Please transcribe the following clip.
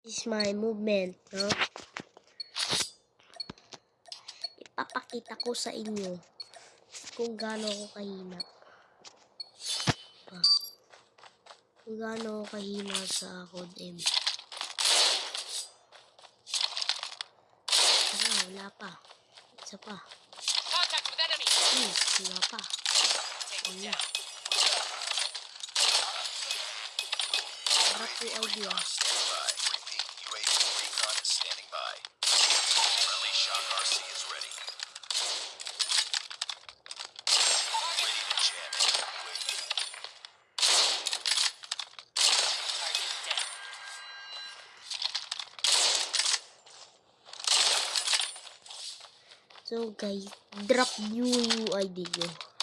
This is my movement, no? Ipapakita ko sa inyo kung gaano ako kahina. Kung gaano ako kahina sa Code M. Wala pa. Isa pa. Wala pa. Wala. Harap yung idea. So guys, drop new UID nyo.